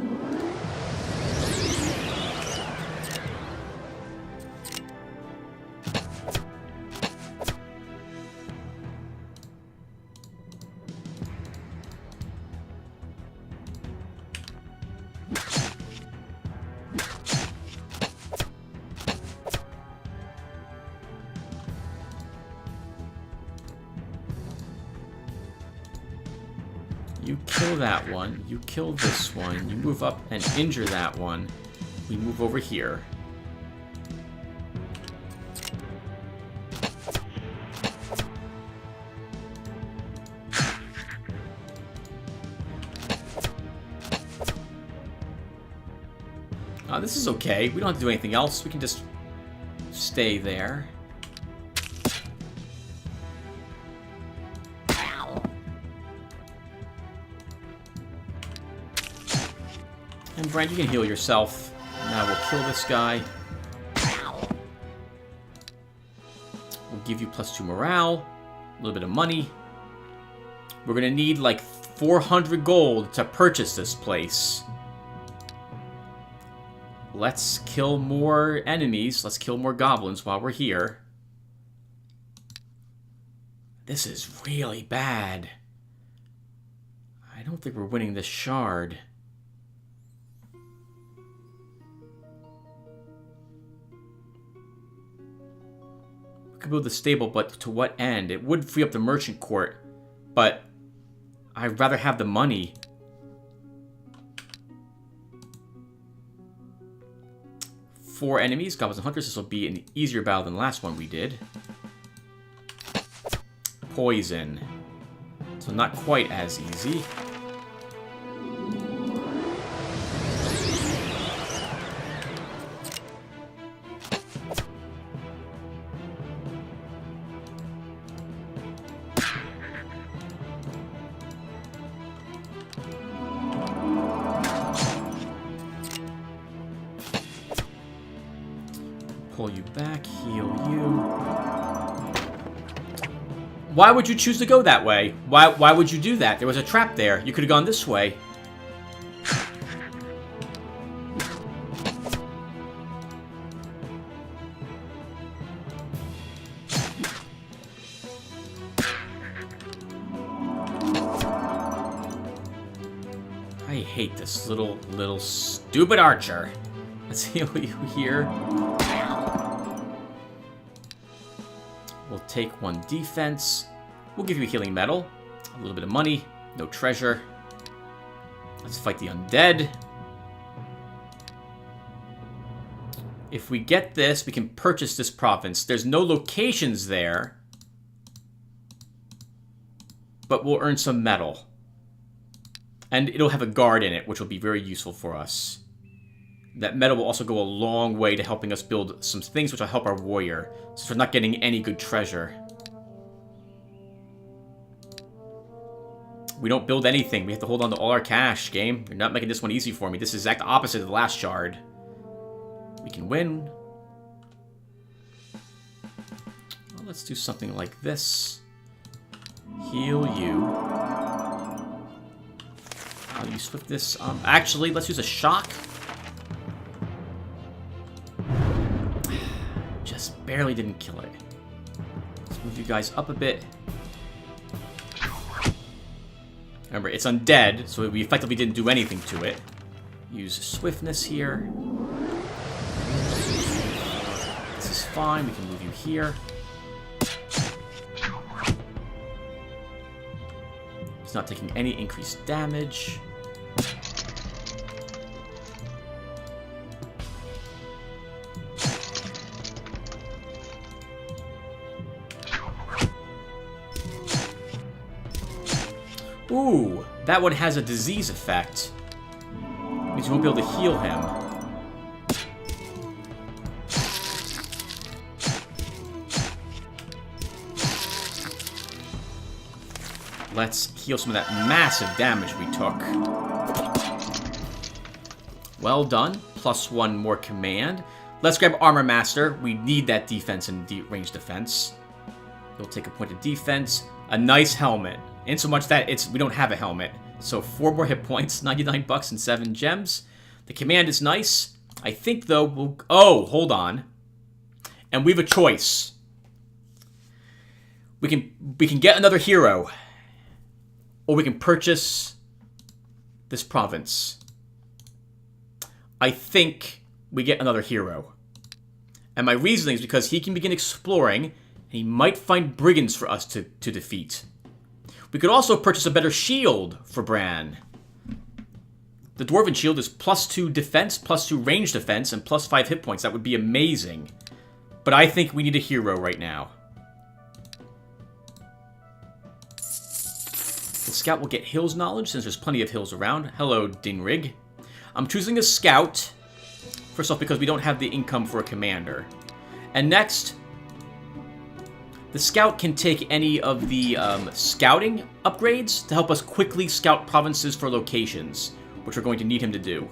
You kill that one, you kill this one, you move up and injure that one. We move over here. This is okay. We don't have to do anything else. We can just stay there. And Brent, you can heal yourself. Now we'll kill this guy. We'll give you +2 morale. A little bit of money. We're gonna need like 400 gold to purchase this place. Let's kill more enemies. Let's kill more goblins while we're here. This is really bad. I don't think we're winning this shard. We could build the stable, but to what end? It would free up the merchant court, but I'd rather have the money. Four enemies, goblins and hunters. This will be an easier battle than the last one we did. Poison. So not quite as easy. Pull you back, heal you. Why would you choose to go that way? Why would you do that? There was a trap there. You could have gone this way. I hate this little stupid archer. Let's heal you here. We'll take 1 defense. We'll give you a healing medal. A little bit of money. No treasure. Let's fight the undead. If we get this, we can purchase this province. There's no locations there. but we'll earn some metal. And it'll have a guard in it, which will be very useful for us. That metal will also go a long way to helping us build some things which will help our warrior, since we're not getting any good treasure. We don't build anything. We have to hold on to all our cash, game. You're not making this one easy for me. This is exact opposite of the last shard. We can win. Well, let's do something like this. Heal you. I'll use swiftness. Actually, let's use a shock. Just barely didn't kill it. Let's move you guys up a bit. Remember, it's undead, so we effectively didn't do anything to it. Use swiftness here. This is fine. We can move you here. It's not taking any increased damage. Ooh, that one has a disease effect. Means you won't be able to heal him. Let's heal some of that massive damage we took. Well done. +1 more command. Let's grab Armor Master. We need that defense and range defense. He'll take a point of defense. A nice helmet. In so much that we don't have a helmet. So 4 more hit points, 99 bucks and 7 gems. The command is nice. I think though we'll... Oh, hold on. And we have a choice. We can get another hero. Or we can purchase this province. I think we get another hero. And my reasoning is because he can begin exploring, and he might find brigands for us to defeat. We could also purchase a better shield for Bran. The Dwarven shield is +2 defense, +2 range defense, and +5 hit points. That would be amazing. But I think we need a hero right now. The scout will get hills knowledge, since there's plenty of hills around. Hello, Dinrig. I'm choosing a scout. First off, because we don't have the income for a commander. And next... the scout can take any of the scouting upgrades to help us quickly scout provinces for locations, which we're going to need him to do.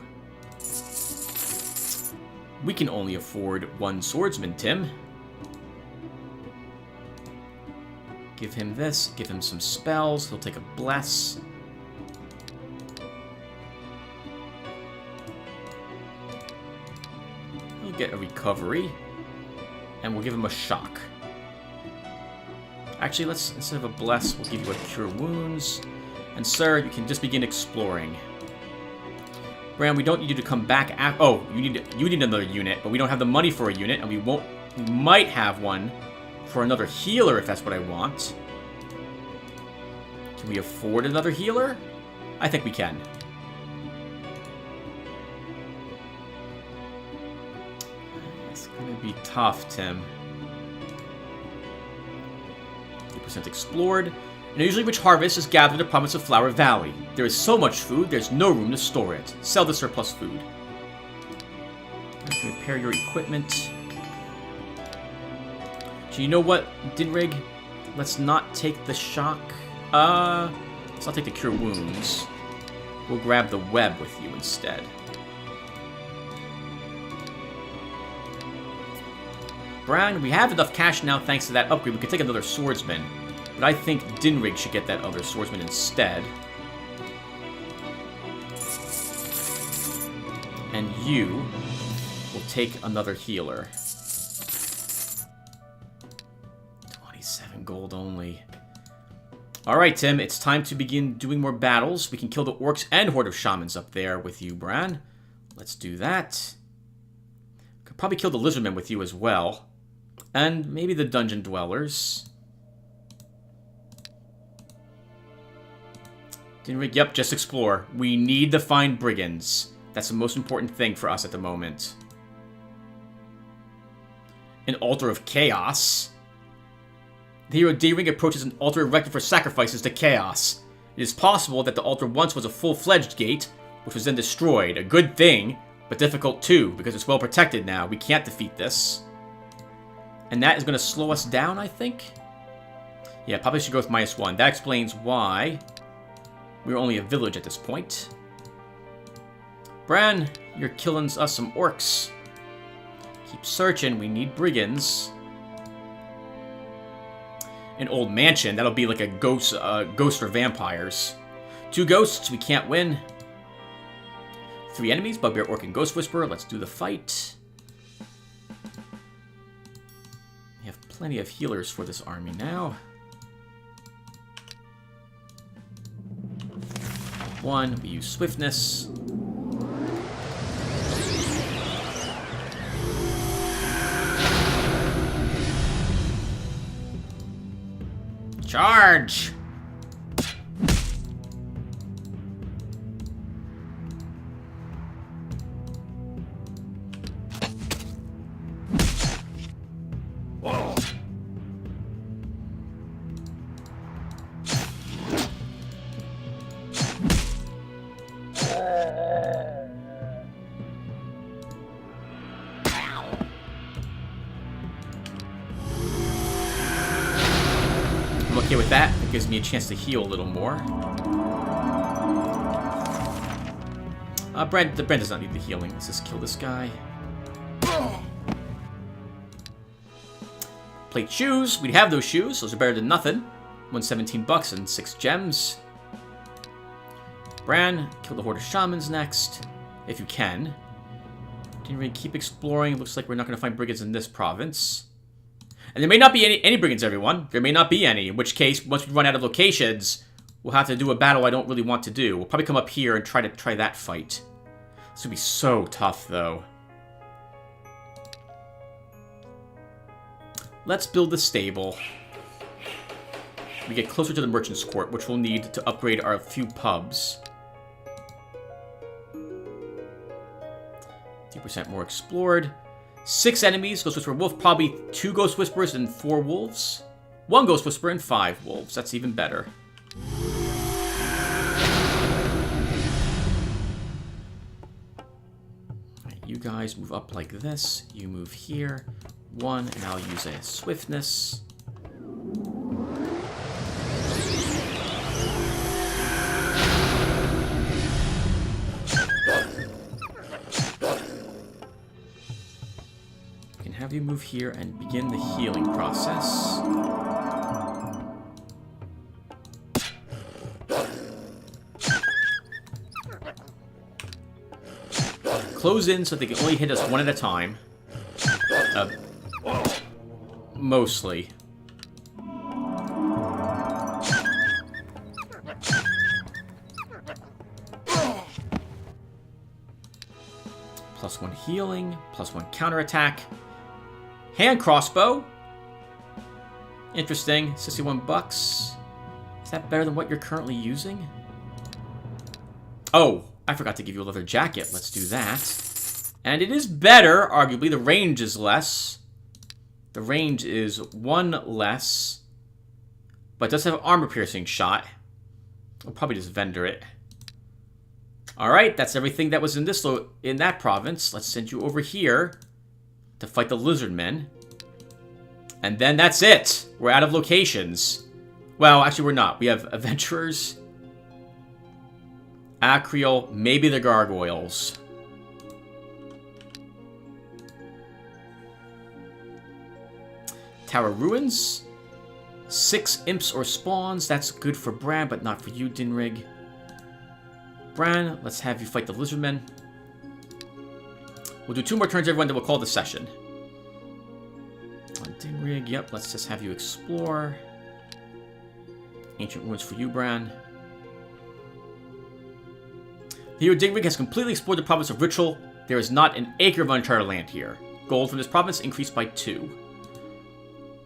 We can only afford 1 swordsman, Tim. Give him this, give him some spells, he'll take a bless. He'll get a recovery, and we'll give him a shock. Actually, let's, instead of a bless, we'll give you a cure wounds. And sir, you can just begin exploring. Bran, we don't need you to come back after... Oh, you need another unit, but we don't have the money for a unit, and we might have one for another healer if that's what I want. Can we afford another healer? I think we can. It's gonna be tough, Tim. 8% explored. An usually rich harvest is gathered in the province of Flower Valley. There is so much food, there's no room to store it. Sell the surplus food. Repair your equipment. So you know what, Dinrig? Let's not take the shock. Let's not take the cure wounds. We'll grab the web with you instead. Bran, we have enough cash now thanks to that upgrade. We could take another swordsman. But I think Dinrig should get that other swordsman instead. And you will take another healer. 27 gold only. Alright, Tim, it's time to begin doing more battles. We can kill the orcs and horde of shamans up there with you, Bran. Let's do that. Could probably kill the lizardmen with you as well. And maybe the dungeon dwellers. Dinrig, yep, just explore. We need to find brigands. That's the most important thing for us at the moment. An altar of chaos. The hero D-Ring approaches an altar erected for sacrifices to chaos. It is possible that the altar once was a full-fledged gate, which was then destroyed. A good thing, but difficult too, because it's well protected now. We can't defeat this. And that is going to slow us down, I think? Yeah, probably should go with -1. That explains why we're only a village at this point. Bran, you're killing us some orcs. Keep searching, we need brigands. An old mansion, that'll be like a ghost for vampires. 2 ghosts, we can't win. 3 enemies, Bugbear, Orc, and Ghost Whisperer. Let's do the fight. We have plenty of healers for this army now. 1, we use Swiftness. Charge! Okay with that. It gives me a chance to heal a little more. Brand does not need the healing. Let's just kill this guy. Plate shoes. We have those shoes. Those are better than nothing. $117 and 6 gems. Bran, kill the Horde of Shamans next, if you can. Didn't really keep exploring. Looks like we're not going to find brigands in this province. And there may not be any brigands, everyone. There may not be any, in which case, once we run out of locations, we'll have to do a battle I don't really want to do. We'll probably come up here and try that fight. This would be so tough, though. Let's build the stable. We get closer to the Merchant's Court, which we'll need to upgrade our few pubs. 2% more explored. 6 enemies, Ghost Whisperer Wolf, probably 2 Ghost Whisperers and 4 wolves. 1 Ghost Whisperer and 5 wolves, that's even better. Right, you guys move up like this, you move here. 1, and I'll use a Swiftness. Have you move here and begin the healing process. Close in so they can only hit us 1 at a time. Mostly. +1 healing, +1 counterattack. Hand crossbow. Interesting. $61. Is that better than what you're currently using? Oh, I forgot to give you a leather jacket. Let's do that. And it is better, arguably. The range is less. The range is 1 less. But it does have armor-piercing shot. I'll probably just vendor it. Alright, that's everything that was in that province. Let's send you over here to fight the Lizardmen. And then that's it. We're out of locations. Well, actually we're not. We have Adventurers, Acreal, maybe the Gargoyles. Tower Ruins. 6 Imps or Spawns. That's good for Bran, but not for you, Dinrig. Bran, let's have you fight the Lizardmen. We'll do 2 more turns, everyone, then we'll call the session. On Dinrig, yep, let's just have you explore. Ancient Ruins for you, Bran. The hero Dinrig has completely explored the province of Ritual. There is not an acre of uncharted land here. Gold from this province increased by 2.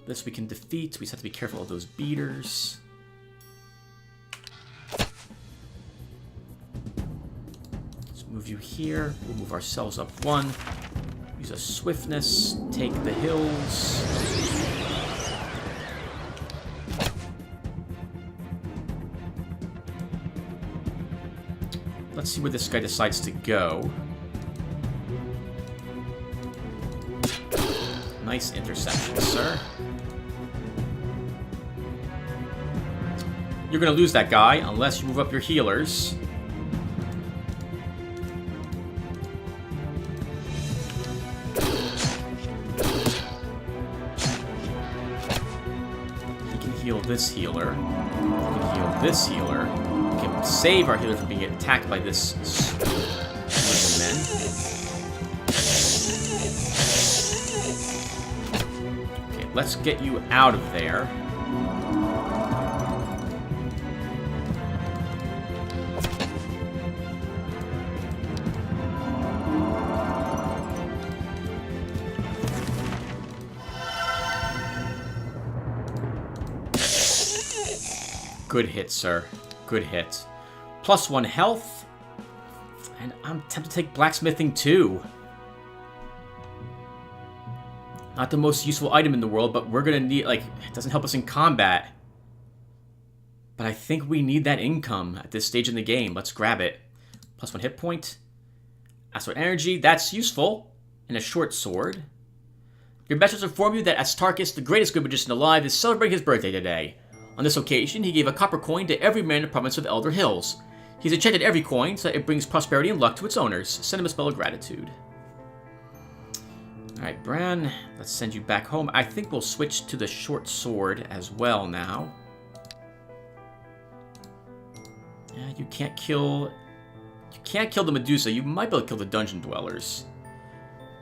This we can defeat. We just have to be careful of those beaters. Move you here. We'll move ourselves up 1. Use a Swiftness. Take the hills. Let's see where this guy decides to go. Nice interception, sir. You're going to lose that guy unless you move up your healers. He can heal this healer. He can heal this healer. He can save our healer from being attacked by this men. Okay, let's get you out of there. Good hit, sir. Good hit. +1 health. And I'm tempted to take blacksmithing too. Not the most useful item in the world, but we're gonna need, like, it doesn't help us in combat. But I think we need that income at this stage in the game. Let's grab it. +1 hit point. Astral energy, that's useful. And a short sword. Your messengers inform you that Astarchus, the greatest good magician alive, is celebrating his birthday today. On this occasion, he gave a copper coin to every man in the province of Elder Hills. He's enchanted every coin so that it brings prosperity and luck to its owners. Send him a spell of gratitude. Alright, Bran, let's send you back home. I think we'll switch to the short sword as well now. Yeah, you can't kill the Medusa. You might be able to kill the dungeon dwellers.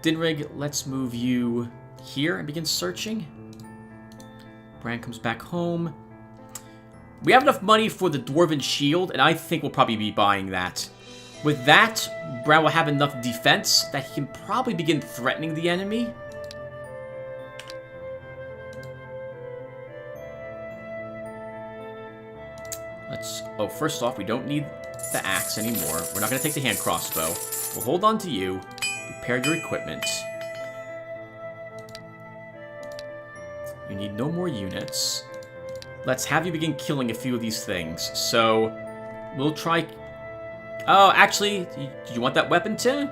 Dinrig, let's move you here and begin searching. Bran comes back home. We have enough money for the Dwarven Shield, and I think we'll probably be buying that. With that, Bran will have enough defense that he can probably begin threatening the enemy. Oh, first off, we don't need the axe anymore. We're not going to take the hand crossbow. We'll hold on to you. Repair your equipment. You need no more units. Let's have you begin killing a few of these things. So, we'll try... Oh, actually, did you want that weapon too?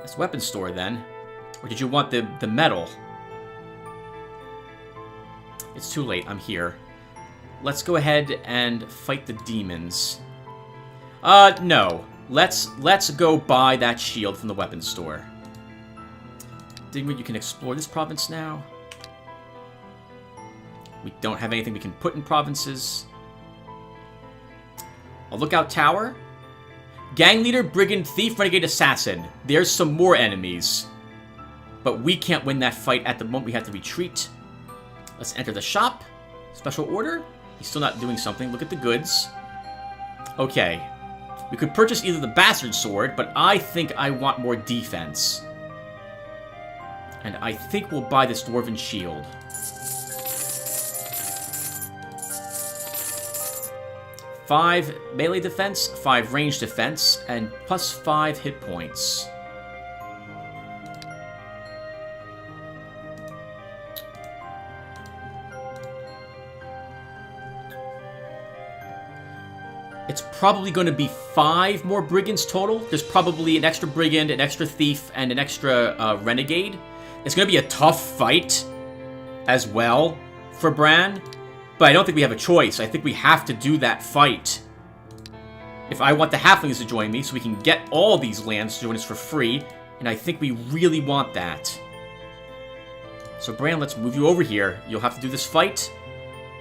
That's weapon store then. Or did you want the metal? It's too late, I'm here. Let's go ahead and fight the demons. No. Let's go buy that shield from the weapon store. Digweed, you can explore this province now. We don't have anything we can put in provinces. A lookout tower. Gang leader, brigand, thief, renegade, assassin. There's some more enemies. But we can't win that fight at the moment. We have to retreat. Let's enter the shop. Special order. He's still not doing something. Look at the goods. Okay. We could purchase either the bastard sword, but I think I want more defense. And I think we'll buy this dwarven shield. Five melee defense, 5 range defense, and +5 hit points. It's probably going to be 5 more brigands total. There's probably an extra brigand, an extra thief, and an extra renegade. It's going to be a tough fight as well for Bran. But I don't think we have a choice. I think we have to do that fight. If I want the Halflings to join me so we can get all these lands to join us for free, and I think we really want that. So Bran, let's move you over here. You'll have to do this fight.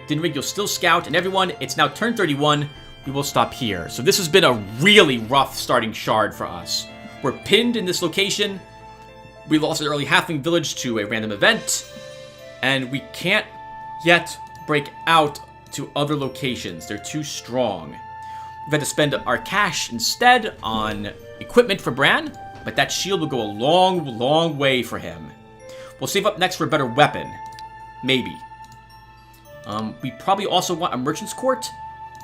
Dinrig, you'll still scout, and everyone, it's now turn 31. We will stop here. So this has been a really rough starting shard for us. We're pinned in this location. We lost an early Halfling village to a random event, and we can't yet break out to other locations. They're too strong. We've had to spend our cash instead on equipment for Bran, but that shield will go a long, long way for him. We'll save up next for a better weapon. Maybe. We probably also want a merchant's court.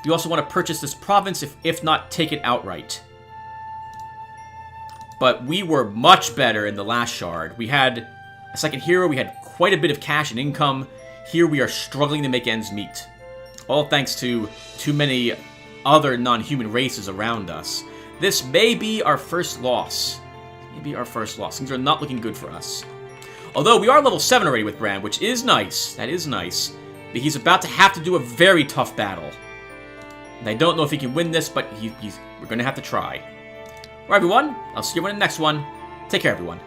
We also want to purchase this province, if not take it outright. But we were much better in the last shard. We had a second hero, we had quite a bit of cash and income. Here we are struggling to make ends meet. All thanks to too many other non-human races around us. This may be our first loss. Maybe our first loss. Things are not looking good for us. Although we are level 7 already with Bran, which is nice. That is nice. But he's about to have to do a very tough battle. And I don't know if he can win this, but we're going to have to try. Alright, everyone. I'll see you in the next one. Take care, everyone.